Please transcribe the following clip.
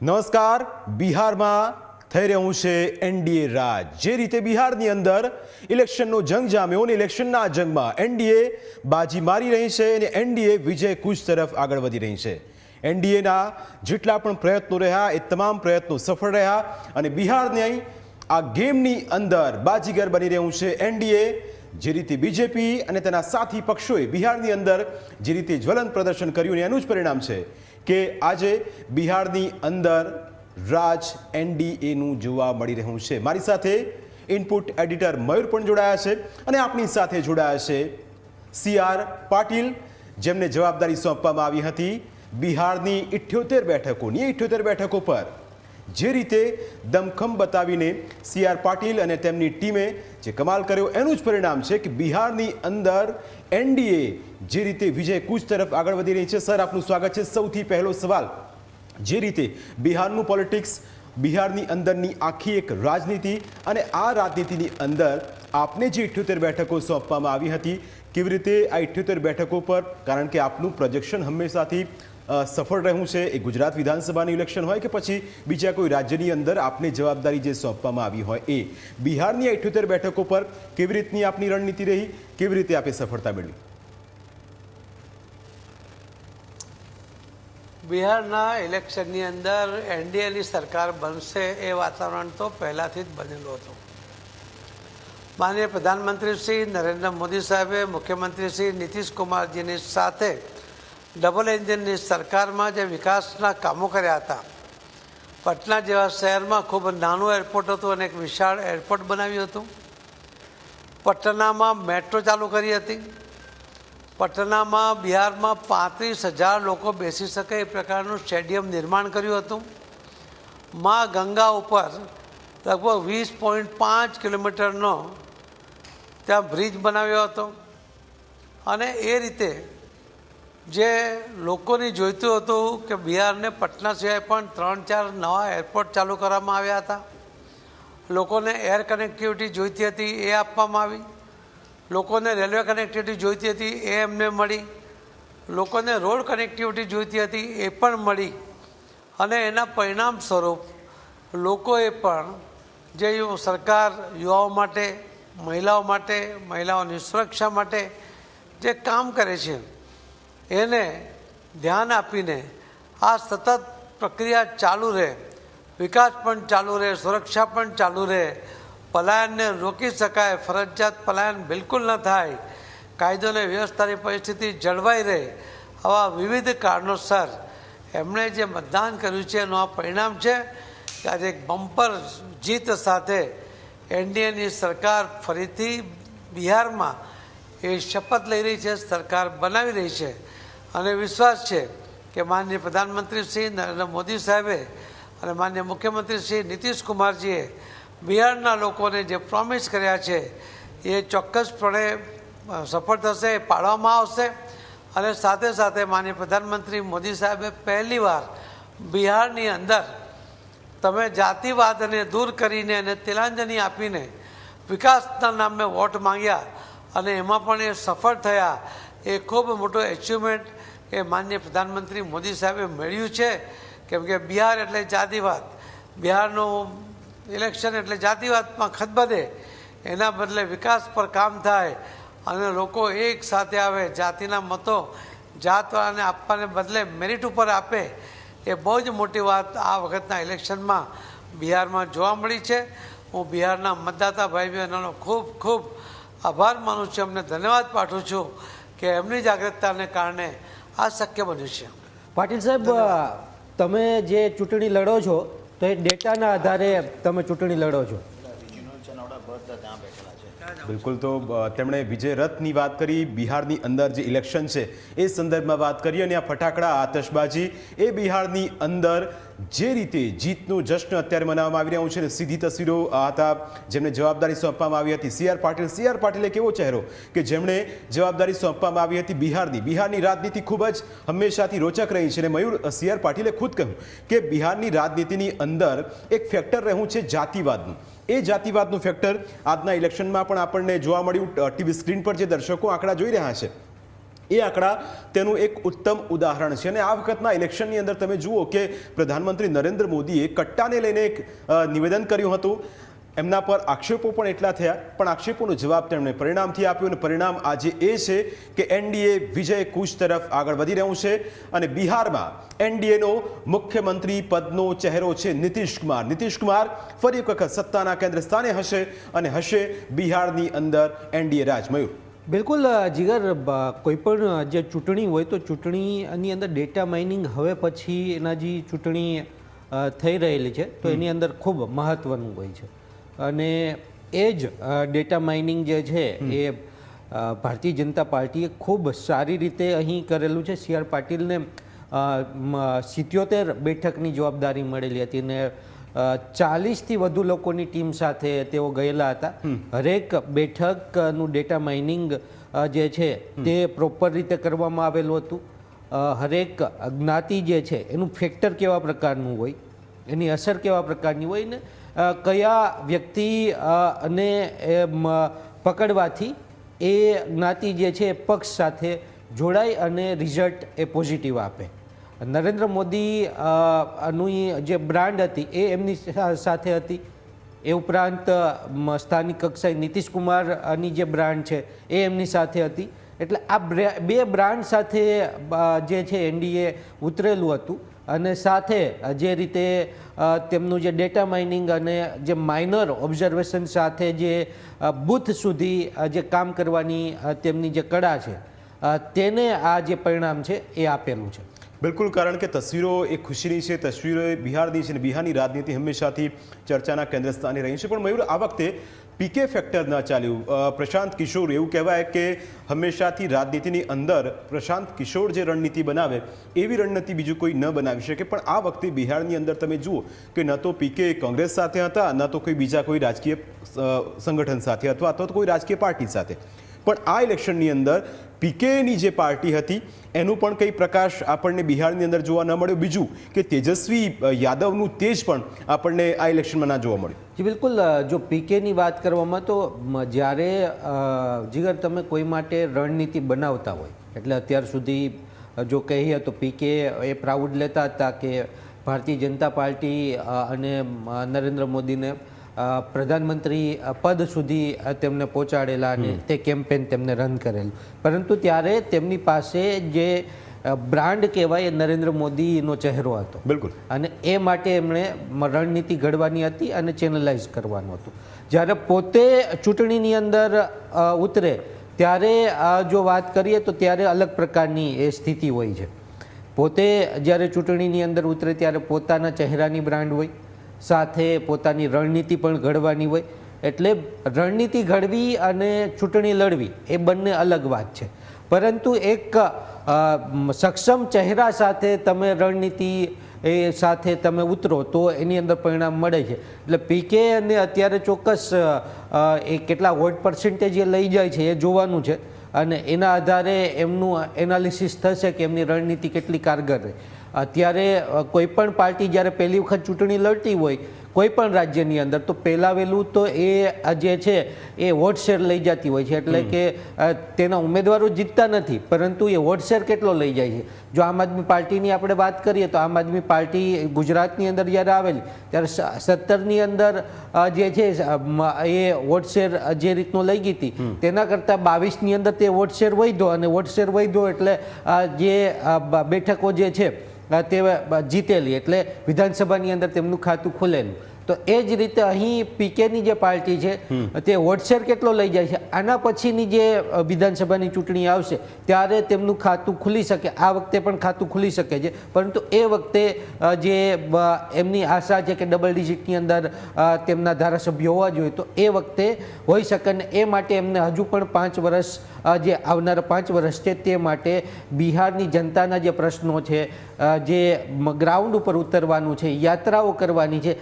નમસ્કાર. બિહારમાં થઈ રહ્યું છે એનડીએ રાજ. જે રીતે બિહારની અંદર ઇલેક્શનનો જંગ જામ્યો અને ઇલેક્શનના જંગમાં એનડીએ બાજી મારી રહી છે અને એનડીએ વિજય કૂચ તરફ આગળ વધી રહી છે. એનડીએના જેટલા પણ પ્રયત્નો રહ્યા એ તમામ પ્રયત્નો સફળ રહ્યા અને બિહારની આ ગેમની અંદર બાજીગર બની રહ્યું છે એનડીએ. જે રીતે બીજેપી અને તેના સાથી પક્ષોએ બિહારની અંદર જે રીતે જ્વલંત પ્રદર્શન કર્યું અને એનું જ પરિણામ છે કે આજે બિહારની અંદર રાજ એનડીએનું જોવા મળી રહ્યું છે. મારી સાથે ઇનપુટ એડિટર મયુર પણ જોડાયા છે અને આપણી સાથે જોડાયા છે CR પાટીલ, જેમને જવાબદારી સોંપવામાં આવી હતી બિહારની 78 બેઠકોની. 78 બેઠકો પર જે રીતે દમખમ બતાવીને CR પાટીલ અને તેમની ટીમે જે કમાલ કર્યો એનું જ પરિણામ છે કે બિહારની અંદર એનડીએ જે રીતે વિજય કૂચ તરફ આગળ વધી રહી છે. સર, આપનું સ્વાગત છે. સૌથી પહેલો સવાલ, જે રીતે બિહારનું પોલિટિક્સ, બિહારની અંદરની આખી એક રાજનીતિ અને આ રાજનીતિની અંદર આપને જે 78 બેઠકો સોંપવામાં આવી હતી, કેવી રીતે આ 78 બેઠકો પર, કારણ કે આપનું પ્રોજેક્શન હંમેશાથી સફળ રહ્યું છે, એ ગુજરાત વિધાનસભાનું ઇલેક્શન હોય કે પછી બીજા કોઈ રાજ્યની અંદર આપને જવાબદારી જે સોંપવામાં આવી હોય એ બિહારની 78 બેઠકો પર કેવી રીતની આપની રણનીતિ રહી, કેવી રીતે આપે સફળતા મેળવી? બિહારના ઇલેક્શનની અંદર એનડીએની સરકાર બનશે એ વાતાવરણ તો પહેલાંથી જ બનેલું હતું. માનનીય પ્રધાનમંત્રી શ્રી નરેન્દ્ર મોદી સાહેબે મુખ્યમંત્રી શ્રી નીતિશ કુમારજીની સાથે ડબલ એન્જિનની સરકારમાં જે વિકાસના કામો કર્યા હતા, પટના જેવા શહેરમાં ખૂબ નાનું એરપોર્ટ હતું અને એક વિશાળ એરપોર્ટ બનાવ્યું હતું. પટનામાં મેટ્રો ચાલુ કરી હતી. પટનામાં બિહારમાં 35,000 લોકો બેસી શકે એ પ્રકારનું સ્ટેડિયમ નિર્માણ કર્યું હતું. મા ગંગા ઉપર લગભગ 20.5 કિલોમીટરનો ત્યાં બ્રિજ બનાવ્યો હતો. અને એ રીતે જે લોકોની જોઈતું હતું કે બિહારને પટના સિવાય પણ 3-4 નવા એરપોર્ટ ચાલુ કરવામાં આવ્યા હતા. લોકોને એર કનેક્ટિવિટી જોઈતી હતી એ આપવામાં આવી. લોકોને રેલવે કનેક્ટિવિટી જોઈતી હતી એ એમને મળી. લોકોને રોડ કનેક્ટિવિટી જોઈતી હતી એ પણ મળી. અને એના પરિણામ સ્વરૂપ લોકોએ પણ જે સરકાર યુવાઓ માટે, મહિલાઓ માટે, મહિલાઓની સુરક્ષા માટે જે કામ કરે છે એને ધ્યાન આપીને આ સતત પ્રક્રિયા ચાલુ રહે, વિકાસ પણ ચાલુ રહે, સુરક્ષા પણ ચાલુ રહે, પલાયનને રોકી શકાય, ફરજિયાત પલાયન બિલકુલ ન થાય, કાયદો અને વ્યવસ્થાની પરિસ્થિતિ જળવાઈ રહે, આવા વિવિધ કારણોસર એમણે જે મતદાન કર્યું છે એનું આ પરિણામ છે કે આજે એક બમ્પર જીત સાથે એનડીએની સરકાર ફરીથી બિહારમાં એ શપથ લઈ રહી છે, સરકાર બનાવી રહી છે. અને વિશ્વાસ છે કે માનનીય પ્રધાનમંત્રી શ્રી નરેન્દ્ર મોદી સાહેબે અને માનનીય મુખ્યમંત્રી શ્રી નીતિશ કુમારજીએ બિહારના લોકોને જે પ્રોમિસ કર્યા છે એ ચોક્કસપણે સફળ થશે, એ પાડવામાં આવશે. અને સાથે સાથે માનનીય પ્રધાનમંત્રી મોદી સાહેબે પહેલીવાર બિહારની અંદર તમે જાતિવાદને દૂર કરીને અને તિલાંજલિ આપીને વિકાસના નામે વોટ માંગ્યા અને એમાં પણ એ સફળ થયા. એ ખૂબ મોટો એચિવમેન્ટ એ માનનીય પ્રધાનમંત્રી મોદી સાહેબે મેળવ્યું છે. કેમ કે બિહાર એટલે જાતિવાદ, બિહારનું ઇલેક્શન એટલે જાતિવાદમાં ખતબદે, એના બદલે વિકાસ પર કામ થાય અને લોકો એક સાથે આવે, જાતિના મતો જાતવાળાને આપવાને બદલે મેરિટ ઉપર આપે, એ બહુ જ મોટી વાત આ વખતના ઇલેક્શનમાં બિહારમાં જોવા મળી છે. હું બિહારના મતદાતા ભાઈ બહેનોનો ખૂબ ખૂબ આભાર માનું છું, એમને ધન્યવાદ પાઠવું છું કે એમની જાગૃતતાને કારણે આ શક્ય બન્યું છે. પાટીલ સાહેબ, તમે જે ચૂંટણી લડો છો તો એ ડેટાના આધારે તમે ચૂંટણી લડો છો. બિલકુલ. તો તેમણે વિજય રથની વાત કરી, બિહારની અંદર જે ઇલેક્શન છે એ સંદર્ભમાં વાત કરી અને આ ફટાકડા, આતશબાજી એ બિહારની અંદર જે રીતે જીતનું જશ્ન અત્યારે મનાવવામાં આવી રહ્યું છે. અને સીધી તસવીરો હતા જેમને જવાબદારી સોંપવામાં આવી હતી CR પાટીલ. CR પાટીલ એક એવો ચહેરો કે જેમણે જવાબદારી સોંપવામાં આવી હતી બિહારની રાજનીતિ ખૂબ જ હંમેશાથી રોચક રહી છે. અને મયુર, CR પાટીલે ખુદ કહ્યું કે બિહારની રાજનીતિની અંદર એક ફેક્ટર રહ્યું છે જાતિવાદનું. એ જાતિવાદનું ફેક્ટર આજના ઇલેક્શનમાં પણ આપણને જોવા મળ્યું. ટીવી સ્ક્રીન પર જે દર્શકો આંકડા જોઈ રહ્યા છે એ આંકડા તેનું એક ઉત્તમ ઉદાહરણ છે. અને આ વખતના ઇલેક્શનની અંદર તમે જુઓ કે પ્રધાનમંત્રી નરેન્દ્ર મોદીએ કટ્ટાને લઈને એક નિવેદન કર્યું હતું. એમના પર આક્ષેપો પણ એટલા થયા, પણ આક્ષેપોનો જવાબ તેમણે પરિણામથી આપ્યો અને પરિણામ આજે એ છે કે એનડીએ વિજય કૂચ તરફ આગળ વધી રહ્યું છે. અને બિહારમાં એનડીએનો મુખ્યમંત્રી પદનો ચહેરો છે નીતિશ કુમાર. નીતિશ કુમાર ફરી એક વખત સત્તાના કેન્દ્ર સ્થાને હશે અને હશે બિહારની અંદર એનડીએ રાજ. મયુર, બિલકુલ જીગર, કોઈ પણ જે ચૂંટણી હોય તો ચૂંટણીની અંદર ડેટા માઇનિંગ હવે પછી એના જે ચૂંટણી થઈ રહેલી છે તો એની અંદર ખૂબ મહત્ત્વનું હોય છે. અને એ જ ડેટા માઇનિંગ જે છે એ ભારતીય જનતા પાર્ટીએ ખૂબ સારી રીતે અહીં કરેલું છે. સી આર પાટીલને 77 બેઠકની જવાબદારી મળેલી હતી ને 40થી વધુ લોકોની ટીમ સાથે તેઓ ગયેલા હતા. હરેક બેઠકનું ડેટા માઇનિંગ જે છે તે પ્રોપર રીતે કરવામાં આવેલું હતું. હરેક જ્ઞાતિ જે છે એનું ફેક્ટર કેવા પ્રકારનું હોય, એની અસર કેવા પ્રકારની હોય ને કયા વ્યક્તિ અને પકડવાથી એ જ્ઞાતિ જે છે એ પક્ષ સાથે જોડાય અને રિઝલ્ટ એ પોઝિટિવ આપે. નરેન્દ્ર મોદી નું જે બ્રાન્ડ હતી એ એમની સાથે હતી. એ ઉપરાંત સ્થાનિક કક્ષાએ નીતિશ કુમારની જે બ્રાન્ડ છે એ એમની સાથે હતી. એટલે આ બે બ્રાન્ડ સાથે જે છે એનડીએ ઉતરેલું હતું. અને સાથે જે રીતે તેમનું જે ડેટા માઇનિંગ અને જે માઇનર ઓબ્ઝર્વેશન સાથે જે બૂથ સુધી જે કામ કરવાની તેમની જે કળા છે તેને આ જે પરિણામ છે એ આપેલું છે. બિલકુલ, કારણ કે તસવીરો એ ખુશીની છે, તસવીરો એ બિહારની છે અને બિહારની રાજનીતિ હંમેશાથી ચર્ચાના કેન્દ્ર સ્થાને રહી છે. પણ મયુર, આ વખતે પીકે ફેક્ટર ન ચાલ્યું. પ્રશાંત કિશોર, એવું કહેવાય કે હંમેશાથી રાજનીતિની અંદર પ્રશાંત કિશોર જે રણનીતિ બનાવે એવી રણનીતિ બીજું કોઈ ન બનાવી શકે. પણ આ વખતે બિહારની અંદર તમે જુઓ કે ન તો પીકે કોંગ્રેસ સાથે હતા, ન તો કોઈ બીજા કોઈ રાજકીય સંગઠન સાથે અથવા તો કોઈ રાજકીય પાર્ટી સાથે. પણ આ ઇલેક્શનની અંદર પીકેની જે પાર્ટી હતી એનું પણ કંઈ પ્રકાશ આપણને બિહારની અંદર જોવા ન મળ્યો. બીજું કે તેજસ્વી યાદવનું તેજ પણ આપણને આ ઇલેક્શનમાં ના જોવા મળ્યું. જી બિલકુલ, જો પીકેની વાત કરવામાં તો જ્યારે જીગર તમે કોઈ માટે રણનીતિ બનાવતા હોય એટલે અત્યાર સુધી જો કહીએ તો પીકે એ પ્રાઉડ લેતા હતા કે ભારતીય જનતા પાર્ટી અને નરેન્દ્ર મોદીને પ્રધાનમંત્રી પદ સુધી તેમને પહોંચાડેલા અને તે કેમ્પેન તેમને રન કરેલું. પરંતુ ત્યારે તેમની પાસે જે બ્રાન્ડ કહેવાય એ નરેન્દ્ર મોદીનો ચહેરો હતો. બિલકુલ. અને એ માટે એમણે રણનીતિ ઘડવાની હતી અને ચેનલાઇઝ કરવાનું હતું. જ્યારે પોતે ચૂંટણીની અંદર ઉતરે ત્યારે જો વાત કરીએ તો ત્યારે અલગ પ્રકારની એ સ્થિતિ હોય છે. પોતે જ્યારે ચૂંટણીની અંદર ઉતરે ત્યારે પોતાના ચહેરાની બ્રાન્ડ હોય, સાથે પોતાની રણનીતિ પણ ઘડવાની હોય. એટલે રણનીતિ ઘડવી અને ચૂંટણી લડવી એ બંને અલગ વાત છે. પરંતુ એક સક્ષમ ચહેરા સાથે તમે રણનીતિ એ સાથે તમે ઉતરો તો એની અંદર પરિણામ મળે છે. એટલે પીકે અને અત્યારે ચોક્કસ એ કેટલા વોટ પર્સન્ટેજ એ લઈ જાય છે એ જોવાનું છે અને એના આધારે એમનું એનાલિસિસ થશે કે એમની રણનીતિ કેટલી કારગર રહે. અત્યારે કોઈ પણ પાર્ટી જ્યારે પહેલી વખત ચૂંટણી લડતી હોય કોઈ પણ રાજ્યની અંદર તો પહેલાં વહેલું તો એ જે છે એ વોટ શેર લઈ જતી હોય છે. એટલે કે તેના ઉમેદવારો જીતતા નથી પરંતુ એ વોટ શેર કેટલો લઈ જાય છે. જો આમ આદમી પાર્ટીની આપણે વાત કરીએ તો આમ આદમી પાર્ટી ગુજરાતની અંદર જ્યારે આવેલી ત્યારે 17ની અંદર જે છે એ વોટ શેર જે રીતનો લઈ ગઈ હતી તેના કરતાં 22ની અંદર તે વોટ શેર વધ્યો અને વોટ શેર વધ્યો એટલે જે બેઠકો જે છે તે જીતેલી એટલે વિધાનસભાની અંદર તેમનું ખાતું ખુલેલું. તો એ જ રીતે અહીં પીકેની જે પાર્ટી છે તે વોટ શેર કેટલો લઈ જાય છે. આના પછીની જે વિધાનસભાની ચૂંટણી આવશે ત્યારે તેમનું ખાતું ખુલી શકે. આ વખતે પણ ખાતું ખુલી શકે છે પરંતુ એ વખતે જે એમની આશા છે કે ડબલ ડિજિટની અંદર તેમના ધારાસભ્યો હોવા જોઈએ તો એ વખતે હોઈ શકે. અને એ માટે એમને હજુ પણ 5 વર્ષ જે આવનારા 5 વર્ષ છે તે માટે બિહારની જનતાના જે પ્રશ્નો છે, જે ગ્રાઉન્ડ ઉપર ઉતરવાનું છે, યાત્રાઓ કરવાની છે,